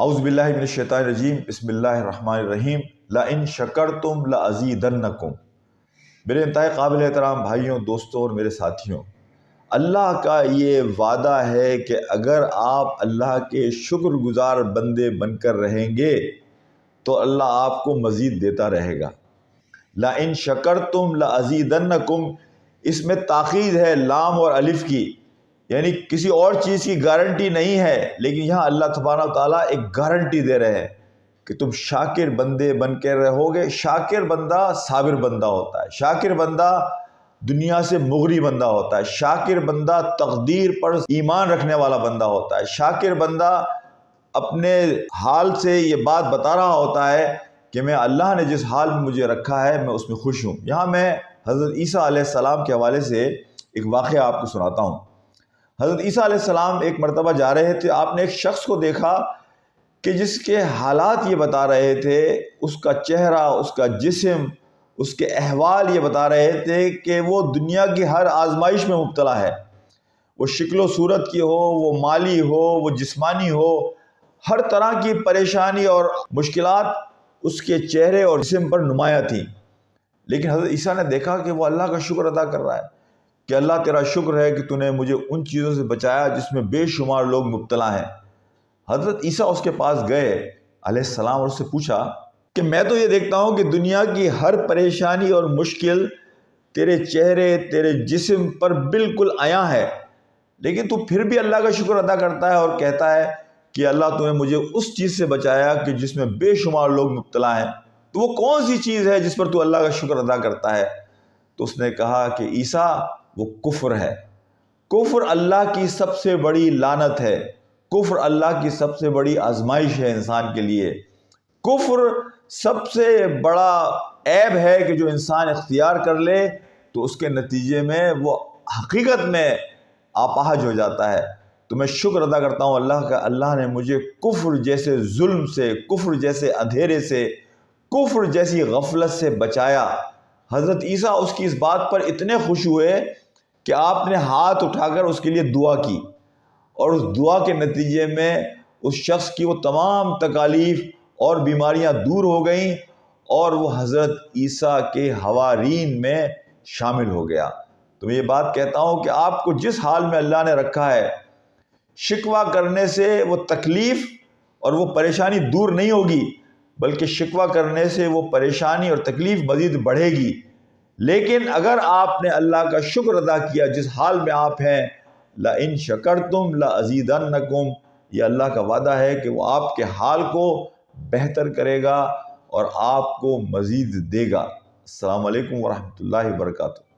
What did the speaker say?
اعوذ باللہ من الشیطان الرجیم، بسم اللہ الرحمن الرحیم۔ لئن شکرتم لازیدنکم۔ میرے انتہائی قابل احترام بھائیوں، دوستوں اور میرے ساتھیوں، اللہ کا یہ وعدہ ہے کہ اگر آپ اللہ کے شکر گزار بندے بن کر رہیں گے تو اللہ آپ کو مزید دیتا رہے گا۔ لئن شکرتم لازیدنکم، اس میں تاکید ہے لام اور الف کی، یعنی کسی اور چیز کی گارنٹی نہیں ہے، لیکن یہاں اللہ تبارک و تعالیٰ ایک گارنٹی دے رہے ہیں کہ تم شاکر بندے بن کے رہو گے۔ شاکر بندہ صابر بندہ ہوتا ہے، شاکر بندہ دنیا سے مغری بندہ ہوتا ہے، شاکر بندہ تقدیر پر ایمان رکھنے والا بندہ ہوتا ہے، شاکر بندہ اپنے حال سے یہ بات بتا رہا ہوتا ہے کہ میں اللہ نے جس حال میں مجھے رکھا ہے میں اس میں خوش ہوں۔ یہاں میں حضرت عیسیٰ علیہ السلام کے حوالے سے ایک واقعہ آپ کو سناتا ہوں۔ حضرت عیسیٰ علیہ السلام ایک مرتبہ جا رہے تھے، آپ نے ایک شخص کو دیکھا کہ جس کے حالات یہ بتا رہے تھے، اس کا چہرہ، اس کا جسم، اس کے احوال یہ بتا رہے تھے کہ وہ دنیا کی ہر آزمائش میں مبتلا ہے، وہ شکل و صورت کی ہو، وہ مالی ہو، وہ جسمانی ہو، ہر طرح کی پریشانی اور مشکلات اس کے چہرے اور جسم پر نمایاں تھیں۔ لیکن حضرت عیسیٰ نے دیکھا کہ وہ اللہ کا شکر ادا کر رہا ہے کہ اللہ تیرا شکر ہے کہ تو نے مجھے ان چیزوں سے بچایا جس میں بے شمار لوگ مبتلا ہیں۔ حضرت عیسیٰ اس کے پاس گئے علیہ السلام اور اس سے پوچھا کہ میں تو یہ دیکھتا ہوں کہ دنیا کی ہر پریشانی اور مشکل تیرے چہرے، تیرے جسم پر بالکل عیاں ہے، لیکن تو پھر بھی اللہ کا شکر ادا کرتا ہے اور کہتا ہے کہ اللہ تو نے مجھے اس چیز سے بچایا کہ جس میں بے شمار لوگ مبتلا ہیں۔ تو وہ کون سی چیز ہے جس پر تو اللہ کا شکر ادا کرتا ہے؟ تو اس نے کہا کہ عیسیٰ، وہ کفر ہے۔ کفر اللہ کی سب سے بڑی لعنت ہے، کفر اللہ کی سب سے بڑی آزمائش ہے انسان کے لیے۔ کفر سب سے بڑا عیب ہے کہ جو انسان اختیار کر لے تو اس کے نتیجے میں وہ حقیقت میں اپاہج ہو جاتا ہے۔ تو میں شکر ادا کرتا ہوں اللہ کا، اللہ نے مجھے کفر جیسے ظلم سے، کفر جیسے اندھیرے سے، کفر جیسی غفلت سے بچایا۔ حضرت عیسیٰ اس کی اس بات پر اتنے خوش ہوئے کہ آپ نے ہاتھ اٹھا کر اس کے لیے دعا کی، اور اس دعا کے نتیجے میں اس شخص کی وہ تمام تکالیف اور بیماریاں دور ہو گئیں اور وہ حضرت عیسیٰ کے حوارین میں شامل ہو گیا۔ تو میں یہ بات کہتا ہوں کہ آپ کو جس حال میں اللہ نے رکھا ہے، شکوہ کرنے سے وہ تکلیف اور وہ پریشانی دور نہیں ہوگی، بلکہ شکوہ کرنے سے وہ پریشانی اور تکلیف مزید بڑھے گی۔ لیکن اگر آپ نے اللہ کا شکر ادا کیا جس حال میں آپ ہیں، لئن شکرتم لازیدنکم، یہ اللہ کا وعدہ ہے کہ وہ آپ کے حال کو بہتر کرے گا اور آپ کو مزید دے گا۔ السلام علیکم ورحمۃ اللہ وبرکاتہ۔